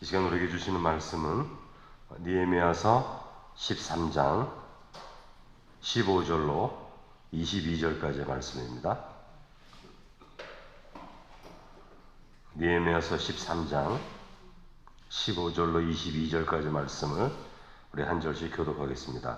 이 시간 우리에게 주시는 말씀은 느헤미야서 13장 15절로 22절까지의 말씀입니다. 느헤미야서 13장 15절로 22절까지 말씀을 우리 한 절씩 교독하겠습니다.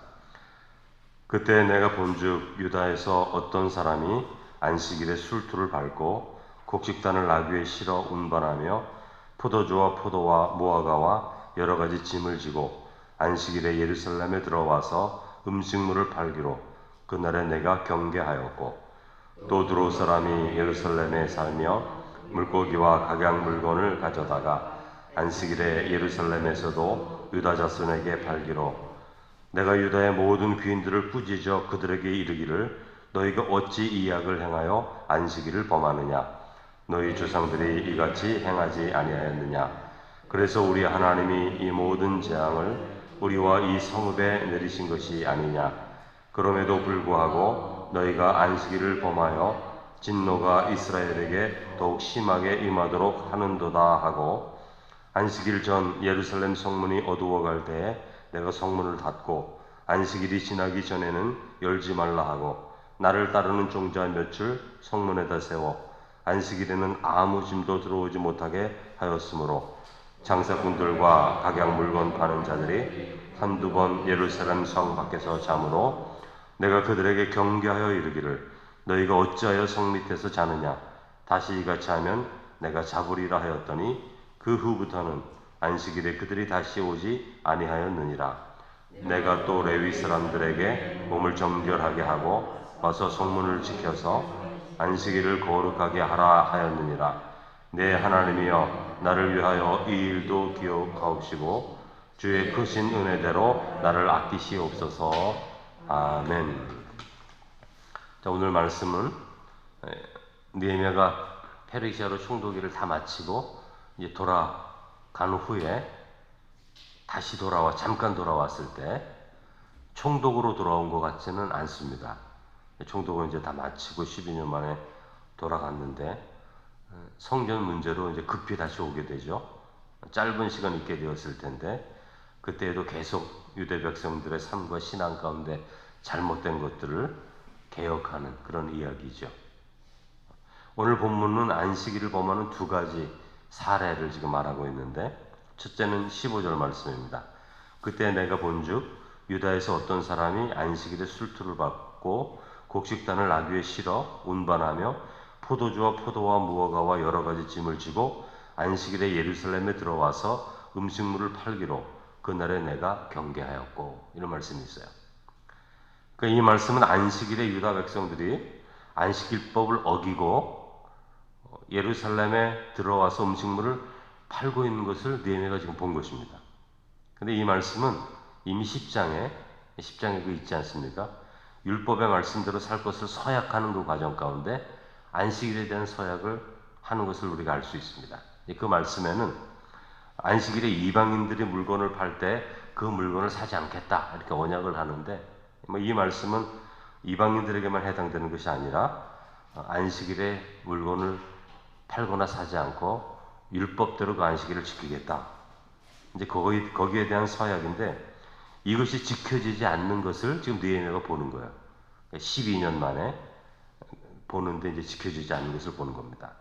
그때 내가 본즉 유다에서 어떤 사람이 안식일에 술투를 밟고 곡식단을 나귀에 실어 운반하며 포도주와 포도와 무화과와 여러 가지 짐을 지고 안식일에 예루살렘에 들어와서 음식물을 팔기로 그날에 내가 경계하였고, 또 두로 사람이 예루살렘에 살며 물고기와 각양 물건을 가져다가 안식일에 예루살렘에서도 유다 자손에게 팔기로 내가 유다의 모든 귀인들을 꾸짖어 그들에게 이르기를 너희가 어찌 이 악을 행하여 안식일을 범하느냐? 너희 조상들이 이같이 행하지 아니하였느냐? 그래서 우리 하나님이 이 모든 재앙을 우리와 이 성읍에 내리신 것이 아니냐? 그럼에도 불구하고 너희가 안식일을 범하여 진노가 이스라엘에게 더욱 심하게 임하도록 하는도다 하고, 안식일 전 예루살렘 성문이 어두워갈 때에 내가 성문을 닫고 안식일이 지나기 전에는 열지 말라 하고, 나를 따르는 종자 몇을 성문에다 세워 안식일에는 아무 짐도 들어오지 못하게 하였으므로 장사꾼들과 각양 물건 파는 자들이 한두 번 예루살렘 성 밖에서 자므로 내가 그들에게 경계하여 이르기를 너희가 어찌하여 성 밑에서 자느냐? 다시 이같이 하면 내가 잡으리라 하였더니 그 후부터는 안식일에 그들이 다시 오지 아니하였느니라. 내가 또 레위 사람들에게 몸을 정결하게 하고 와서 성문을 지켜서 안식일을 거룩하게 하라 하였느니라. 내 하나님이여, 나를 위하여 이 일도 기억하옵시고 주의 크신 은혜대로 나를 아끼시옵소서. 아멘. 자, 오늘 말씀은 느헤미야가 페르시아로 총독일을 다 마치고 이제 돌아간 후에 다시 잠깐 돌아왔을 때 총독으로 돌아온 것 같지는 않습니다. 총독은 이제 다 마치고 12년 만에 돌아갔는데 성전 문제로 이제 급히 다시 오게 되죠. 짧은 시간 있게 되었을 텐데 그때에도 계속 유대 백성들의 삶과 신앙 가운데 잘못된 것들을 개혁하는 그런 이야기죠. 오늘 본문은 안식일을 범하는 두 가지 사례를 지금 말하고 있는데, 첫째는 15절 말씀입니다. 그때 내가 본즉 유다에서 어떤 사람이 안식일에 술투를 밟고 곡식단을 나귀에 실어 운반하며 포도주와 포도와 무화과와 여러 가지 짐을 지고 안식일에 예루살렘에 들어와서 음식물을 팔기로 그날에 내가 경계하였고, 이런 말씀이 있어요. 그러니까 이 말씀은 안식일에 유다 백성들이 안식일법을 어기고 예루살렘에 들어와서 음식물을 팔고 있는 것을 느헤미야가 지금 본 것입니다. 근데 이 말씀은 이미 10장에 그 있지 않습니까? 율법의 말씀대로 살 것을 서약하는 그 과정 가운데 안식일에 대한 서약을 하는 것을 우리가 알 수 있습니다. 그 말씀에는 안식일에 이방인들이 물건을 팔 때 그 물건을 사지 않겠다 이렇게 언약을 하는데, 이 말씀은 이방인들에게만 해당되는 것이 아니라 안식일에 물건을 팔거나 사지 않고 율법대로 그 안식일을 지키겠다. 이제 거기에 대한 서약인데, 이것이 지켜지지 않는 것을 지금 느헤미야가 보는 거예요. 12년 만에 보는데 이제 지켜지지 않는 것을 보는 겁니다.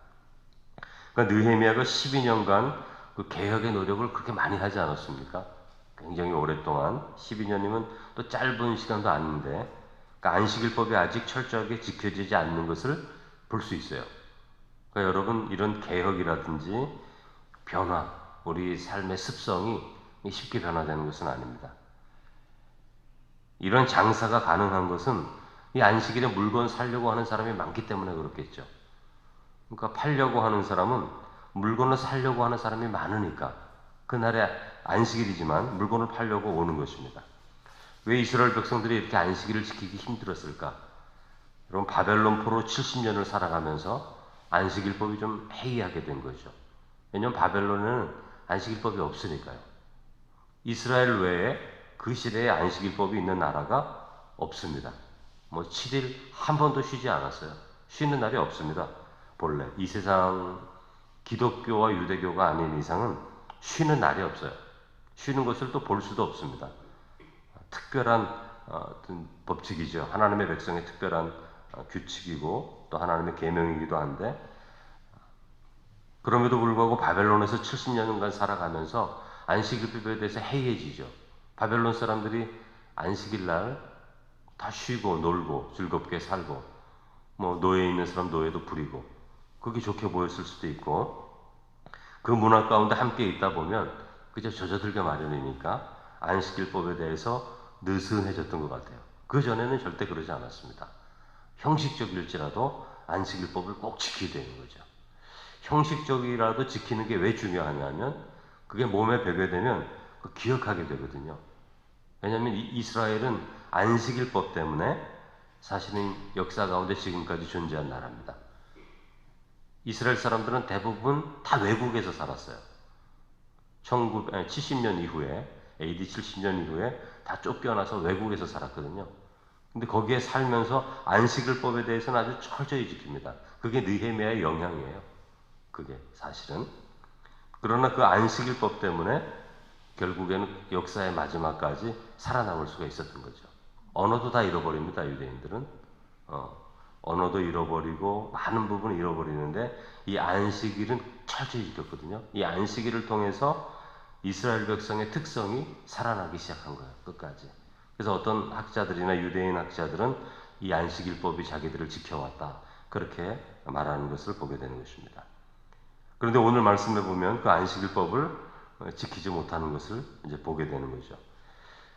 그러니까 느헤미야가 12년간 그 개혁의 노력을 그렇게 많이 하지 않았습니까? 굉장히 오랫동안, 12년이면 또 짧은 시간도 아닌데, 그러니까 안식일법이 아직 철저하게 지켜지지 않는 것을 볼 수 있어요. 그러니까 여러분, 이런 개혁이라든지 변화, 우리 삶의 습성이 쉽게 변화되는 것은 아닙니다. 이런 장사가 가능한 것은 이 안식일에 물건 사려고 하는 사람이 많기 때문에 그렇겠죠. 그러니까 팔려고 하는 사람은 물건을 사려고 하는 사람이 많으니까 그날에 안식일이지만 물건을 팔려고 오는 것입니다. 왜 이스라엘 백성들이 이렇게 안식일을 지키기 힘들었을까? 여러분, 바벨론 포로 70년을 살아가면서 안식일법이 좀 해이하게 된 거죠. 왜냐하면 바벨론에는 안식일법이 없으니까요. 이스라엘 외에 그 시대에 안식일법이 있는 나라가 없습니다. 7일 한 번도 쉬지 않았어요. 쉬는 날이 없습니다. 본래 이 세상 기독교와 유대교가 아닌 이상은 쉬는 날이 없어요. 쉬는 것을 또 볼 수도 없습니다. 특별한 어떤 법칙이죠. 하나님의 백성의 특별한 규칙이고 또 하나님의 계명이기도 한데, 그럼에도 불구하고 바벨론에서 70년간 살아가면서 안식일법에 대해서 해이해지죠. 바벨론 사람들이 안식일 날 다 쉬고 놀고 즐겁게 살고, 뭐 노예에 있는 사람 노예도 부리고, 그게 좋게 보였을 수도 있고, 그 문화 가운데 함께 있다 보면 그저 젖어들게 마련이니까 안식일법에 대해서 느슨해졌던 것 같아요. 그 전에는 절대 그러지 않았습니다. 형식적일지라도 안식일법을 꼭 지키게 되는 거죠. 형식적이라도 지키는 게 왜 중요하냐면, 그게 몸에 배게 되면 기억하게 되거든요. 왜냐하면 이스라엘은 안식일법 때문에 사실은 역사 가운데 지금까지 존재한 나라입니다. 이스라엘 사람들은 대부분 다 외국에서 살았어요. 1970년 이후에, AD 70년 이후에 다 쫓겨나서 외국에서 살았거든요. 근데 거기에 살면서 안식일법에 대해서는 아주 철저히 지킵니다. 그게 느헤미야의 영향이에요. 그게 사실은. 그러나 그 안식일법 때문에 결국에는 역사의 마지막까지 살아남을 수가 있었던 거죠. 언어도 다 잃어버립니다, 유대인들은. 언어도 잃어버리고 많은 부분을 잃어버리는데, 이 안식일은 철저히 지켰거든요. 이 안식일을 통해서 이스라엘 백성의 특성이 살아나기 시작한 거예요, 끝까지. 그래서 어떤 학자들이나 유대인 학자들은 이 안식일법이 자기들을 지켜왔다, 그렇게 말하는 것을 보게 되는 것입니다. 그런데 오늘 말씀해 보면 그 안식일법을 지키지 못하는 것을 이제 보게 되는 거죠.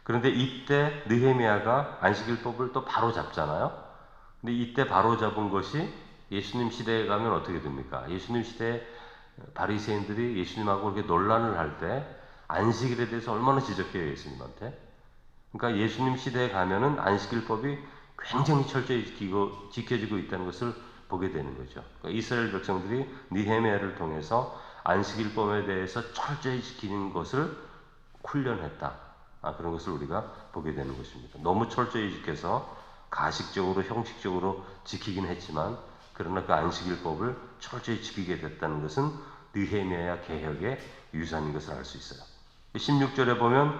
그런데 이때 느헤미야가 안식일법을 또 바로 잡잖아요. 근데 이때 바로 잡은 것이 예수님 시대에 가면 어떻게 됩니까? 예수님 시대에 바리새인들이 예수님하고 이렇게 논란을 할 때 안식일에 대해서 얼마나 지적해요, 예수님한테. 그러니까 예수님 시대에 가면은 안식일법이 굉장히 철저히 지켜지고 있다는 것을 보게 되는 거죠. 그러니까 이스라엘 백성들이 느헤미야를 통해서 안식일법에 대해서 철저히 지키는 것을 훈련했다. 그런 것을 우리가 보게 되는 것입니다. 너무 철저히 지켜서 가식적으로 형식적으로 지키긴 했지만, 그러나 그 안식일법을 철저히 지키게 됐다는 것은 느헤미야 개혁의 유산인 것을 알 수 있어요. 16절에 보면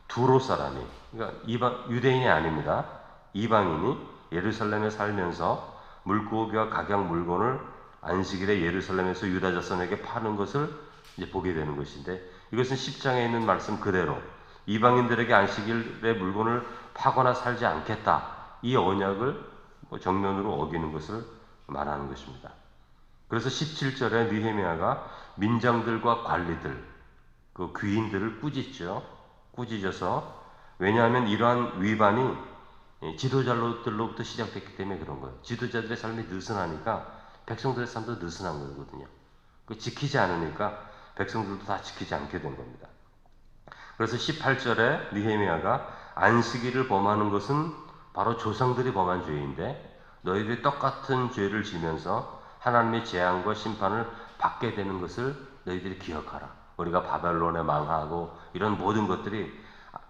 두로 사람이, 그러니까 유대인이 아닙니다. 이방인이 예루살렘에 살면서 물고기와 각양 물건을 안식일에 예루살렘에서 유다 자손에게 파는 것을 이제 보게 되는 것인데, 이것은 10장에 있는 말씀 그대로 이방인들에게 안식일에 물건을 파거나 살지 않겠다, 이 언약을 정면으로 어기는 것을 말하는 것입니다. 그래서 17절에 느헤미야가 민장들과 관리들, 그 귀인들을 꾸짖어서, 왜냐하면 이러한 위반이 지도자들로부터 시작됐기 때문에 그런 거예요. 지도자들의 삶이 느슨하니까 백성들의 삶도 느슨한 거거든요. 그 지키지 않으니까 백성들도 다 지키지 않게 된 겁니다. 그래서 18절에 느헤미야가 안식일을 범하는 것은 바로 조상들이 범한 죄인데, 너희들이 똑같은 죄를 지면서 하나님의 재앙과 심판을 받게 되는 것을 너희들이 기억하라. 우리가 바벨론에 망하고 이런 모든 것들이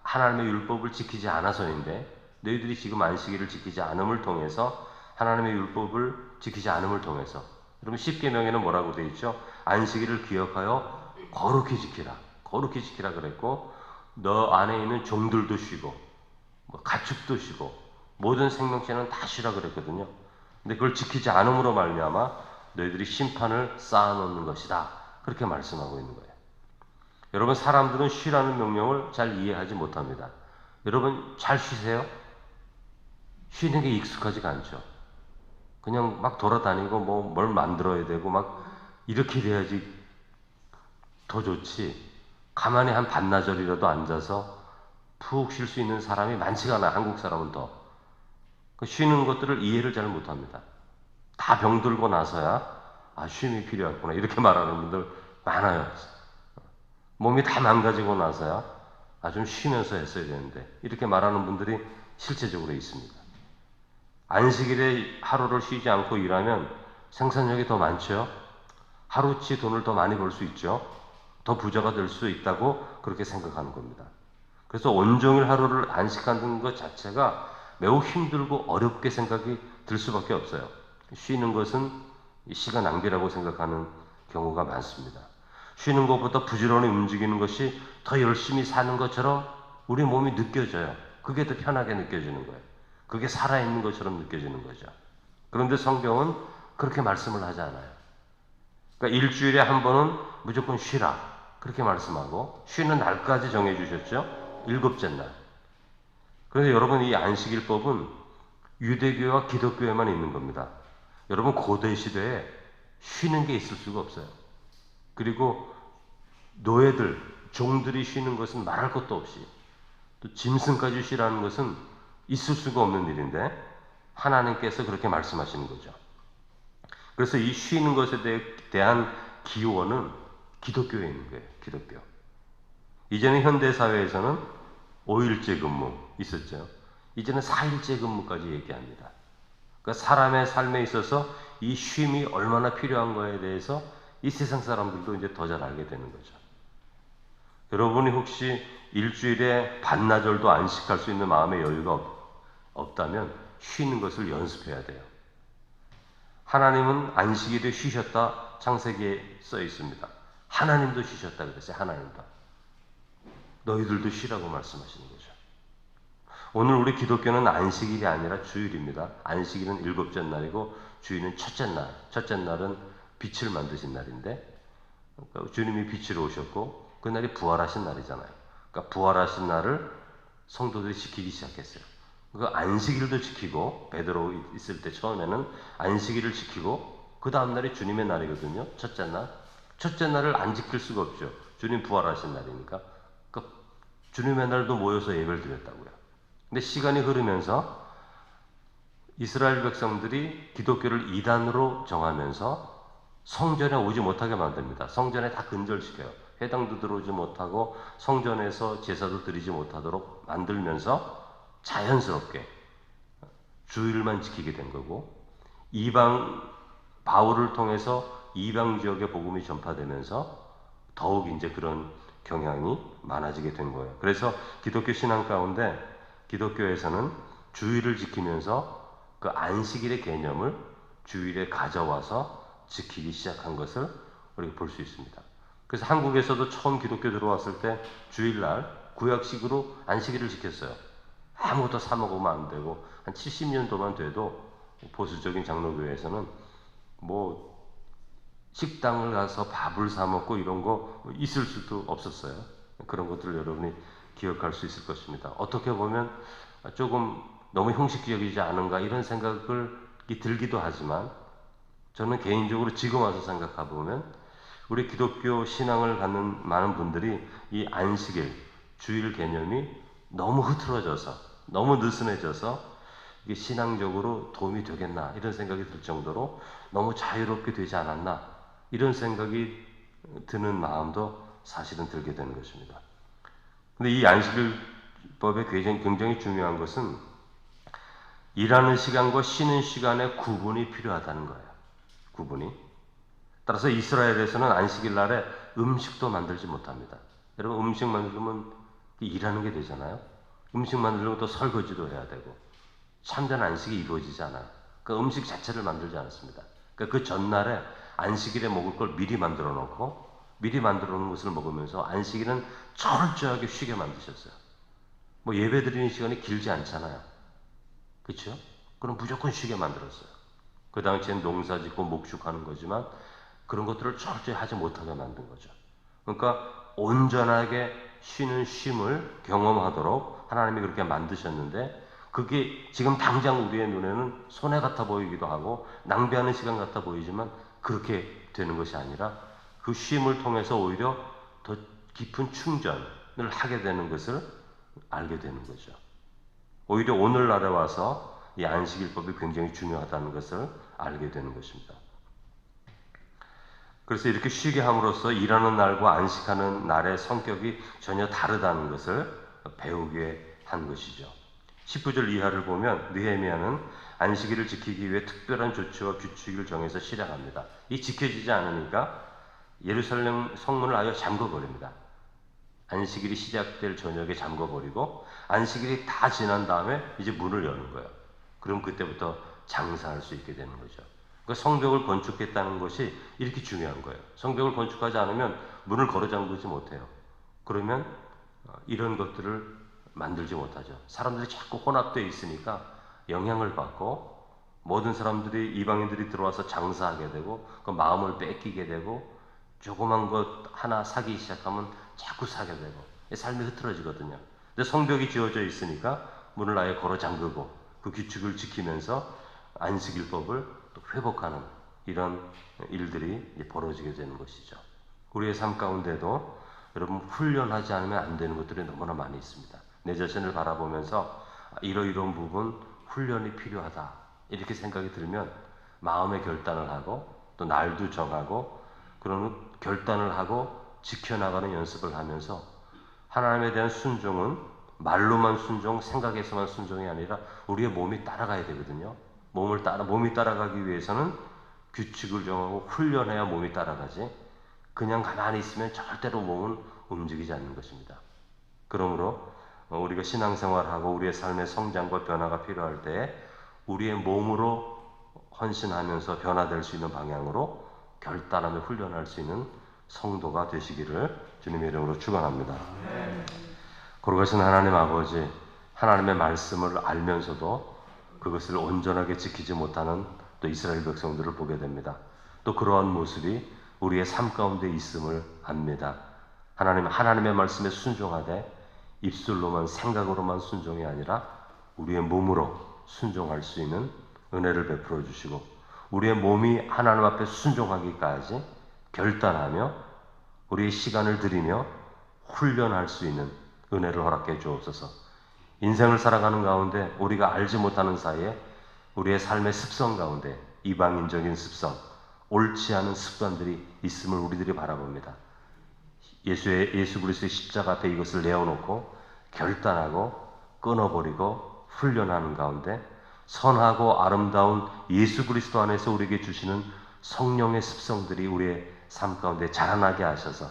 하나님의 율법을 지키지 않아서인데, 너희들이 지금 안식일을 지키지 않음을 통해서, 하나님의 율법을 지키지 않음을 통해서, 여러분 10계명에는 뭐라고 되어 있죠? 안식일을 기억하여 거룩히 지키라. 거룩히 지키라 그랬고, 너 안에 있는 종들도 쉬고 가축도 쉬고 모든 생명체는 다 쉬라 그랬거든요. 근데 그걸 지키지 않음으로 말미암아 너희들이 심판을 쌓아놓는 것이다, 그렇게 말씀하고 있는 거예요. 여러분, 사람들은 쉬라는 명령을 잘 이해하지 못합니다. 여러분 잘 쉬세요? 쉬는 게 익숙하지가 않죠. 그냥 막 돌아다니고 뭘 만들어야 되고 막 이렇게 돼야지 더 좋지, 가만히 한 반나절이라도 앉아서 푹 쉴 수 있는 사람이 많지가 않아요. 한국 사람은 더. 쉬는 것들을 이해를 잘 못합니다. 다 병들고 나서야 쉼이 필요하구나, 이렇게 말하는 분들 많아요. 몸이 다 망가지고 나서야 좀 쉬면서 했어야 되는데, 이렇게 말하는 분들이 실제적으로 있습니다. 안식일에 하루를 쉬지 않고 일하면 생산력이 더 많죠. 하루치 돈을 더 많이 벌 수 있죠. 더 부자가 될 수 있다고 그렇게 생각하는 겁니다. 그래서 온종일 하루를 안식하는 것 자체가 매우 힘들고 어렵게 생각이 들 수밖에 없어요. 쉬는 것은 시간 낭비라고 생각하는 경우가 많습니다. 쉬는 것보다 부지런히 움직이는 것이 더 열심히 사는 것처럼 우리 몸이 느껴져요. 그게 더 편하게 느껴지는 거예요. 그게 살아있는 것처럼 느껴지는 거죠. 그런데 성경은 그렇게 말씀을 하지 않아요. 그러니까 일주일에 한 번은 무조건 쉬라. 그렇게 말씀하고 쉬는 날까지 정해 주셨죠. 일곱째 날. 그런데 여러분 이 안식일법은 유대교와 기독교에만 있는 겁니다. 여러분 고대 시대에 쉬는 게 있을 수가 없어요. 그리고 노예들, 종들이 쉬는 것은 말할 것도 없이 또 짐승까지 쉬라는 것은 있을 수가 없는 일인데 하나님께서 그렇게 말씀하시는 거죠. 그래서 이 쉬는 것에 대한 기원은 기독교에 있는 거예요. 기독교. 이제는 현대사회에서는 5일제 근무 있었죠. 이제는 4일제 근무까지 얘기합니다. 그러니까 사람의 삶에 있어서 이 쉼이 얼마나 필요한 거에 대해서 이 세상 사람들도 이제 더 잘 알게 되는 거죠. 여러분이 혹시 일주일에 반나절도 안식할 수 있는 마음의 여유가 없다면 쉬는 것을 연습해야 돼요. 하나님은 안식일에 쉬셨다 창세기에 써 있습니다. 하나님도 쉬셨다 그랬어요. 하나님도. 너희들도 쉬라고 말씀하시는 거죠. 오늘 우리 기독교는 안식일이 아니라 주일입니다. 안식일은 일곱째 날이고 주일은 첫째 날. 첫째 날은 빛을 만드신 날인데 그러니까 주님이 빛으로 오셨고 그날이 부활하신 날이잖아요. 그러니까 부활하신 날을 성도들이 지키기 시작했어요. 그 안식일도 지키고 베드로 있을 때 처음에는 안식일을 지키고 그 다음 날이 주님의 날이거든요. 첫째 날. 첫째 날을 안 지킬 수가 없죠. 주님 부활하신 날이니까. 그러니까 주님의 날도 모여서 예배를 드렸다고요. 근데 시간이 흐르면서 이스라엘 백성들이 기독교를 이단으로 정하면서 성전에 오지 못하게 만듭니다. 성전에 다 근절시켜요. 회당도 들어오지 못하고 성전에서 제사도 드리지 못하도록 만들면서 자연스럽게 주일만 지키게 된 거고 이방 바울을 통해서 이방 지역에 복음이 전파되면서 더욱 이제 그런 경향이 많아지게 된 거예요. 그래서 기독교 신앙 가운데 기독교에서는 주일을 지키면서 그 안식일의 개념을 주일에 가져와서 지키기 시작한 것을 우리가 볼 수 있습니다. 그래서 한국에서도 처음 기독교 들어왔을 때 주일날 구약식으로 안식일을 지켰어요. 아무것도 사 먹으면 안 되고 한 70년도만 돼도 보수적인 장로교회에서는 뭐 식당을 가서 밥을 사 먹고 이런 거 있을 수도 없었어요. 그런 것들을 여러분이 기억할 수 있을 것입니다. 어떻게 보면 조금 너무 형식적이지 않은가 이런 생각이 들기도 하지만 저는 개인적으로 지금 와서 생각해 보면 우리 기독교 신앙을 갖는 많은 분들이 이 안식일, 주일 개념이 너무 흐트러져서 너무 느슨해져서 이게 신앙적으로 도움이 되겠나 이런 생각이 들 정도로 너무 자유롭게 되지 않았나 이런 생각이 드는 마음도 사실은 들게 되는 것입니다. 근데 이 안식일법에 굉장히 중요한 것은 일하는 시간과 쉬는 시간의 구분이 필요하다는 거예요. 구분이. 따라서 이스라엘에서는 안식일 날에 음식도 만들지 못합니다. 여러분 음식 만들면 일하는 게 되잖아요. 음식 만들려면 또 설거지도 해야 되고 참된 안식이 이루어지지 않아요. 그러니까 음식 자체를 만들지 않았습니다. 그러니까 그 전날에 안식일에 먹을 걸 미리 만들어 놓고 미리 만들어 놓은 것을 먹으면서 안식일은 철저하게 쉬게 만드셨어요. 뭐 예배 드리는 시간이 길지 않잖아요. 그렇죠? 그럼 무조건 쉬게 만들었어요. 그 당시엔 농사 짓고 목축하는 거지만 그런 것들을 철저히 하지 못하게 만든 거죠. 그러니까 온전하게 쉬는 쉼을 경험하도록 하나님이 그렇게 만드셨는데 그게 지금 당장 우리의 눈에는 손해 같아 보이기도 하고 낭비하는 시간 같아 보이지만 그렇게 되는 것이 아니라 그 쉼을 통해서 오히려 더 깊은 충전을 하게 되는 것을 알게 되는 거죠. 오히려 오늘날에 와서 이 안식일법이 굉장히 중요하다는 것을 알게 되는 것입니다. 그래서 이렇게 쉬게 함으로써 일하는 날과 안식하는 날의 성격이 전혀 다르다는 것을 배우게 한 것이죠. 19절 이하를 보면 느헤미야는 안식일을 지키기 위해 특별한 조치와 규칙을 정해서 실행합니다. 이 지켜지지 않으니까 예루살렘 성문을 아예 잠궈버립니다. 안식일이 시작될 저녁에 잠궈버리고 안식일이 다 지난 다음에 이제 문을 여는 거예요. 그럼 그때부터 장사할 수 있게 되는 거죠. 그 성벽을 건축했다는 것이 이렇게 중요한 거예요. 성벽을 건축하지 않으면 문을 걸어 잠그지 못해요. 그러면 이런 것들을 만들지 못하죠. 사람들이 자꾸 혼합되어 있으니까 영향을 받고 모든 사람들이 이방인들이 들어와서 장사하게 되고 그 마음을 뺏기게 되고 조그만 것 하나 사기 시작하면 자꾸 사게 되고 삶이 흐트러지거든요. 근데 성벽이 지어져 있으니까 문을 아예 걸어 잠그고 그 규칙을 지키면서 안식일법을 또 회복하는 이런 일들이 벌어지게 되는 것이죠. 우리의 삶 가운데도 여러분 훈련하지 않으면 안 되는 것들이 너무나 많이 있습니다. 내 자신을 바라보면서 이러이러한 부분 훈련이 필요하다 이렇게 생각이 들면 마음의 결단을 하고 또 날도 정하고 그런 결단을 하고 지켜나가는 연습을 하면서 하나님에 대한 순종은 말로만 순종, 생각에서만 순종이 아니라 우리의 몸이 따라가야 되거든요. 몸이 따라가기 위해서는 규칙을 정하고 훈련해야 몸이 따라가지. 그냥 가만히 있으면 절대로 몸은 움직이지 않는 것입니다. 그러므로 우리가 신앙생활하고 우리의 삶의 성장과 변화가 필요할 때 우리의 몸으로 헌신하면서 변화될 수 있는 방향으로 결단하며 훈련할 수 있는 성도가 되시기를 주님의 이름으로 축원합니다. 거룩하신 하나님 아버지, 하나님의 말씀을 알면서도 그것을 온전하게 지키지 못하는 또 이스라엘 백성들을 보게 됩니다. 또 그러한 모습이 우리의 삶 가운데 있음을 압니다. 하나님의 말씀에 순종하되 입술로만 생각으로만 순종이 아니라 우리의 몸으로 순종할 수 있는 은혜를 베풀어 주시고 우리의 몸이 하나님 앞에 순종하기까지 결단하며 우리의 시간을 들이며 훈련할 수 있는 은혜를 허락해 주옵소서. 인생을 살아가는 가운데 우리가 알지 못하는 사이에 우리의 삶의 습성 가운데 이방인적인 습성, 옳지 않은 습관들이 있음을 우리들이 바라봅니다. 예수 그리스도의 십자가 앞에 이것을 내어놓고 결단하고 끊어버리고 훈련하는 가운데 선하고 아름다운 예수 그리스도 안에서 우리에게 주시는 성령의 습성들이 우리의 삶 가운데 자라나게 하셔서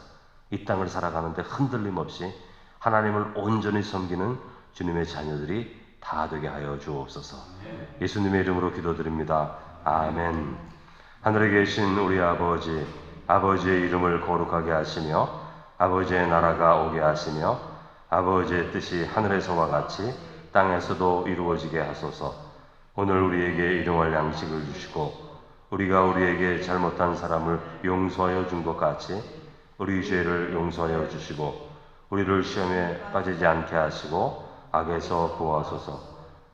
이 땅을 살아가는데 흔들림 없이 하나님을 온전히 섬기는 주님의 자녀들이 다 되게 하여 주옵소서. 예수님의 이름으로 기도드립니다. 아멘. 하늘에 계신 우리 아버지, 아버지의 이름을 거룩하게 하시며 아버지의 나라가 오게 하시며 아버지의 뜻이 하늘에서와 같이 땅에서도 이루어지게 하소서. 오늘 우리에게 일용할 양식을 주시고 우리가 우리에게 잘못한 사람을 용서하여 준 것 같이 우리 죄를 용서하여 주시고 우리를 시험에 빠지지 않게 하시고 악에서 구하소서.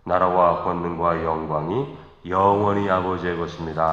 나라와 권능과 영광이 영원히 아버지의 것입니다.